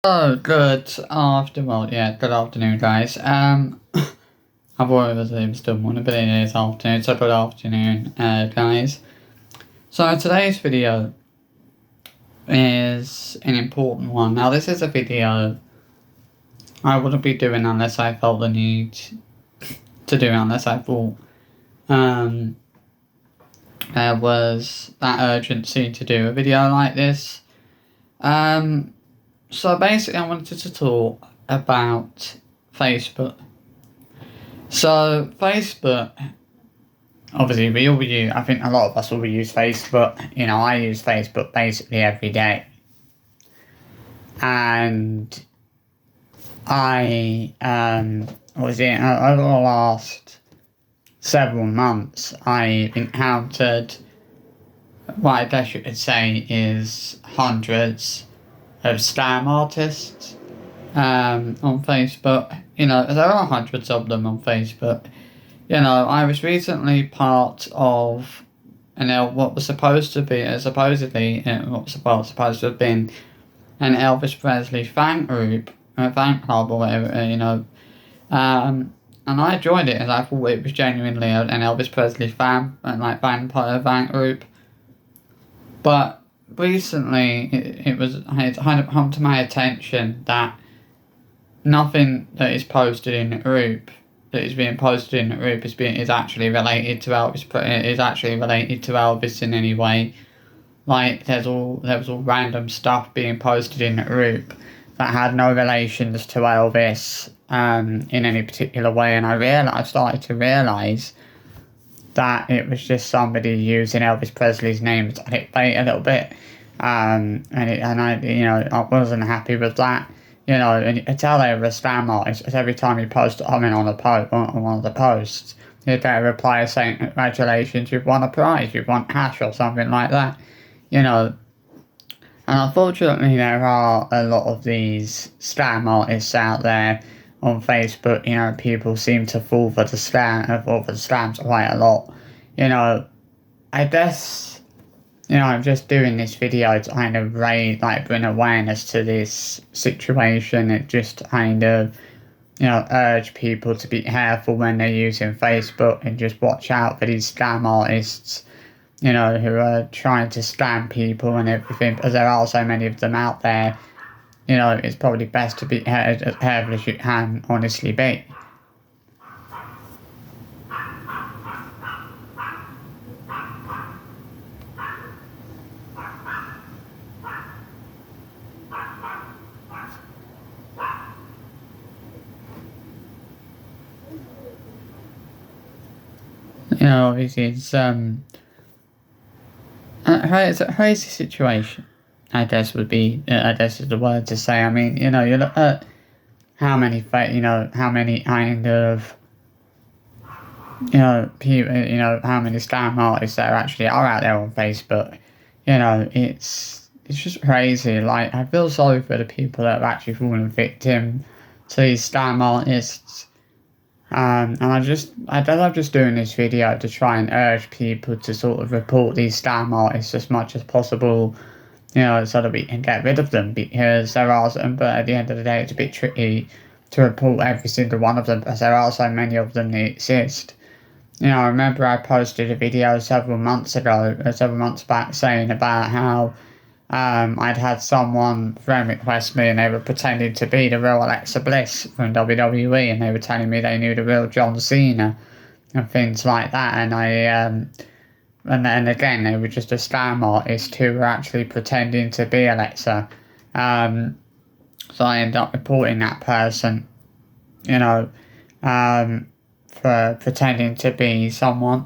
Oh, good afternoon, guys. I thought it was still morning, but it is afternoon, so good afternoon, guys. So today's video is an important one. Now, this is a video I wouldn't be doing unless I felt the need to do it, unless I thought, there was that urgency to do a video like this. So basically I wanted to talk about Facebook. So Facebook, obviously we all use, I think a lot of us will use Facebook. You know, I use Facebook basically every day. And I, over the last several months, I've encountered what I guess you could say is hundreds of scam artists on Facebook. You know, there are hundreds of them on Facebook. You know, I was recently part of what was supposed to be supposed to have been an Elvis Presley fan group, a fan club or whatever, you know. And I joined it as I thought it was genuinely an Elvis Presley fan fan group. But recently, it's kind of come to my attention that nothing that is posted in the group, that is being posted in the group, is actually related to Elvis. Is actually related to Elvis in any way. Like there was all random stuff being posted in the group that had no relations to Elvis in any particular way, and I started to realise that it was just somebody using Elvis Presley's name to clickbait a little bit, and I wasn't happy with that. You know, and you could tell they were a scam artist, because every time you post a comment on one of the posts, you'd get a reply saying, "Congratulations, you've won a prize, you've won cash," or something like that. You know, and unfortunately there are a lot of these scam artists out there on Facebook. You know, people seem to fall for the scams quite a lot. You know, I guess, you know, I'm just doing this video to kind of bring awareness to this situation and just kind of, you know, urge people to be careful when they're using Facebook and just watch out for these scam artists, you know, who are trying to scam people and everything, because there are so many of them out there. You know, it's probably best to be as careful as you can honestly be. You know, obviously it's a crazy situation, I guess is the word to say. I mean, you know, you look at how many kind of, you know, people, you know, how many scam artists there actually are out there on Facebook. You know, it's just crazy. Like, I feel sorry for the people that have actually fallen victim to these scam artists. And I love just doing this video to try and urge people to sort of report these scam artists as much as possible, you know, so that we can get rid of them, because there are some, but at the end of the day, it's a bit tricky to report every single one of them, because there are so many of them that exist. You know, I remember I posted a video several months back, saying about how I'd had someone friend request me and they were pretending to be the real Alexa Bliss from WWE, and they were telling me they knew the real John Cena and things like that, and and then again they were just a scam artist who were actually pretending to be Alexa. So I ended up reporting that person, you know, for pretending to be someone.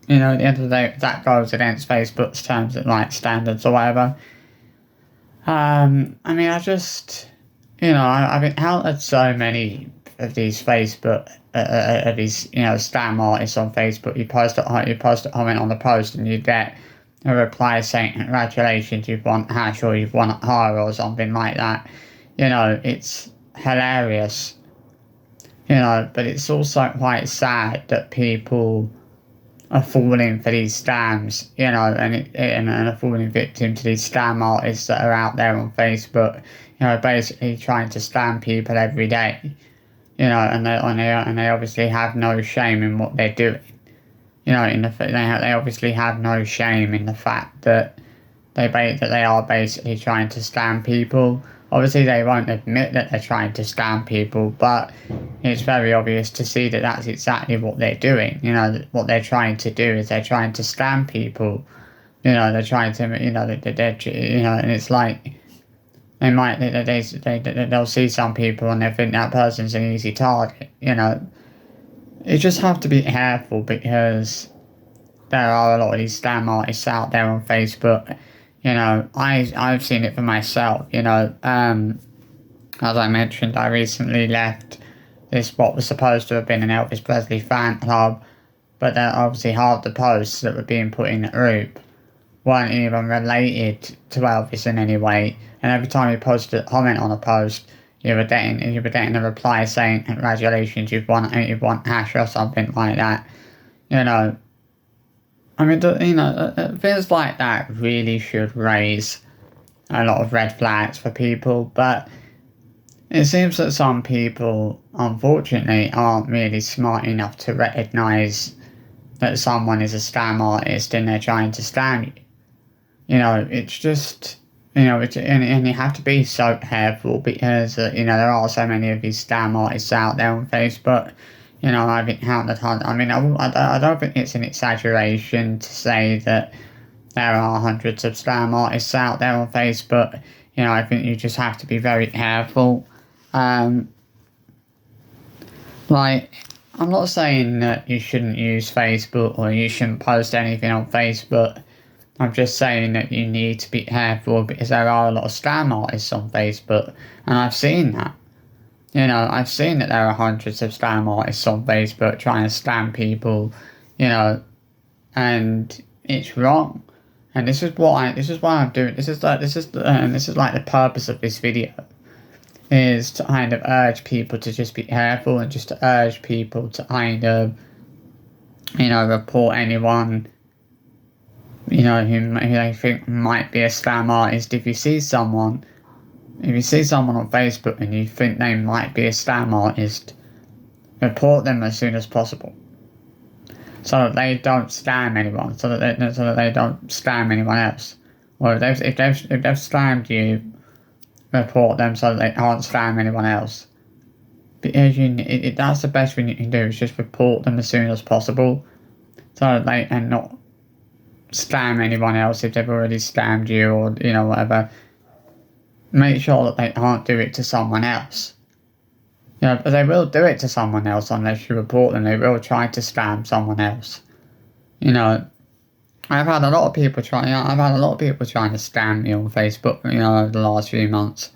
You know, at the end of the day, that goes against Facebook's terms and like standards or whatever. I mean, I've encountered so many of these Facebook, you know, scam artists on Facebook. You post a comment on the post and you get a reply saying, "Congratulations, you've won hash," or "You've won a car," or something like that. You know, it's hilarious. You know, but it's also quite sad that people are falling for these scams, you know, and are falling victim to these scam artists that are out there on Facebook, basically trying to slam people every day, and they obviously have no shame in what they're doing. They obviously have no shame in the fact that they are basically trying to scam people. Obviously, they won't admit that they're trying to scam people, but it's very obvious to see that that's exactly what they're doing. What they're trying to do is they're trying to scam people. They're trying to, and it's like they'll see some people and they think that person's an easy target. You just have to be careful because there are a lot of these scam artists out there on Facebook. I've seen it for myself. As I mentioned, I recently left what was supposed to have been an Elvis Presley fan club, but then obviously half the posts that were being put in the group weren't even related to Elvis in any way. And every time you posted a comment on a post, you were getting a reply saying, "Congratulations, you've won hash," or something like that. Things like that really should raise a lot of red flags for people, but it seems that some people, unfortunately, aren't really smart enough to recognise that someone is a scam artist and they're trying to scam you. It's just, and you have to be so careful because, there are so many of these scam artists out there on Facebook. I've encountered, I don't think it's an exaggeration to say that there are hundreds of scam artists out there on Facebook. I think you just have to be very careful. I'm not saying that you shouldn't use Facebook or you shouldn't post anything on Facebook. I'm just saying that you need to be careful because there are a lot of scam artists on Facebook, and I've seen that. I've seen that there are hundreds of scam artists on Facebook trying to scam people, and it's wrong. And this is why I'm doing. This is like the purpose of this video, is to kind of urge people to just be careful and just to urge people to kind of, report anyone, who they think might be a scam artist. If you see someone on Facebook and you think they might be a scam artist, report them as soon as possible, so that they don't scam anyone, so that they don't scam anyone else. Or if they've scammed you, report them so that they can't scam anyone else. Because that's the best thing you can do, is just report them as soon as possible, so that they can not scam anyone else if they've already scammed you, or whatever. Make sure that they can't do it to someone else. But they will do it to someone else unless you report them. They will try to scam someone else. I've had a lot of people trying to scam me on Facebook, over the last few months.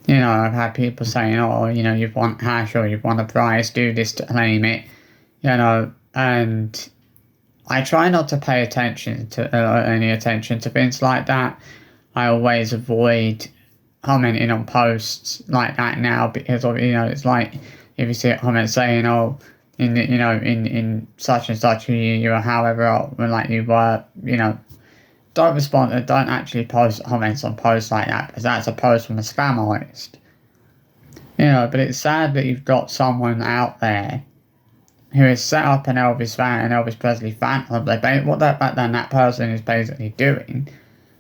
I've had people saying, "Oh, you've won hash or you've won a prize, do this to claim it," and I try not to pay any attention to things like that. I always avoid commenting on posts like that now, because it's like, if you see a comment saying, "Oh, in such and such you were however old," like you were, don't respond. Don't actually post comments on posts like that, because that's a post from a scam artist. But it's sad that you've got someone out there who has set up an Elvis Presley fan club. That person is basically doing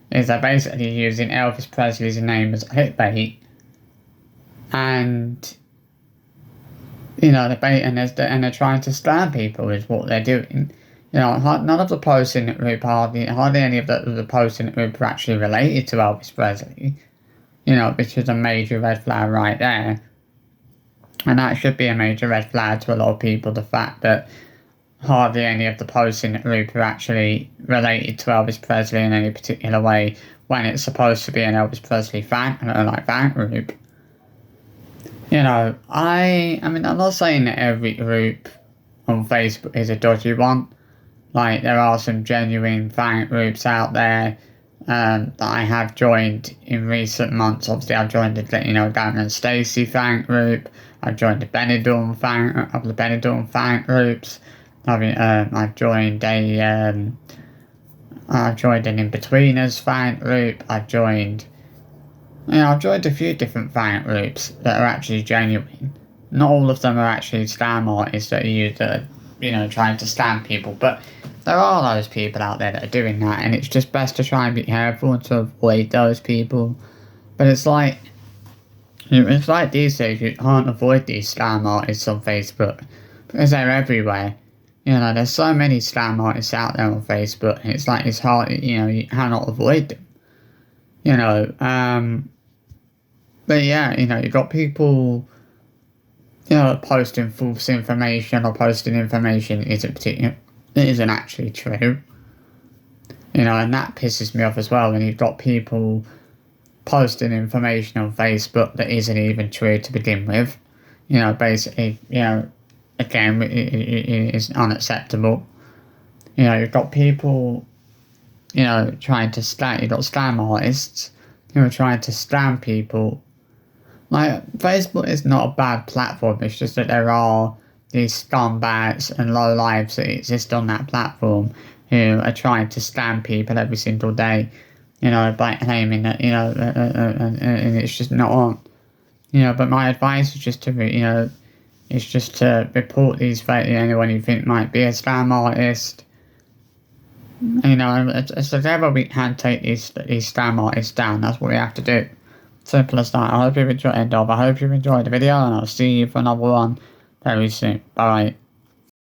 is they're basically using Elvis Presley's name as clickbait, and they're trying to scam people is what they're doing. None of the posts in the group, hardly any of the posts in the group are actually related to Elvis Presley, which is a major red flag right there. And that should be a major red flag to a lot of people, the fact that hardly any of the posts in the group are actually related to Elvis Presley in any particular way, when it's supposed to be an Elvis Presley fan group. I'm not saying that every group on Facebook is a dodgy one. Like, there are some genuine fan groups out there that I have joined in recent months. Obviously, I've joined the Darren and Stacey fan group. I've joined the Benidorm fan groups. I've joined an In-Betweeners fan group. I've joined I've joined a few different fan groups that are actually genuine. Not all of them are actually scam artists that are used that are, trying to scam people, but there are those people out there that are doing that, and it's just best to try and be careful and to avoid those people. But it's like these days you can't avoid these scam artists on Facebook because they're everywhere. There's so many scam artists out there on Facebook, and it's like it's hard, you cannot avoid them. But yeah, you've got people, posting false information or posting information that isn't actually true. And that pisses me off as well when you've got people posting information on Facebook that isn't even true to begin with. Basically, again, it is unacceptable. You've got people, trying to scam, you've got scam artists who are trying to scam people. Like, Facebook is not a bad platform, it's just that there are these scumbags and lowlifes that exist on that platform who are trying to scam people every single day, by claiming that, and it's just not on. But my advice is just to, report these anyone you think might be a scam artist. It's whatever we can take these scam artists down, that's what we have to do. Simple as that. I hope you've enjoyed the video, and I'll see you for another one very soon. Bye.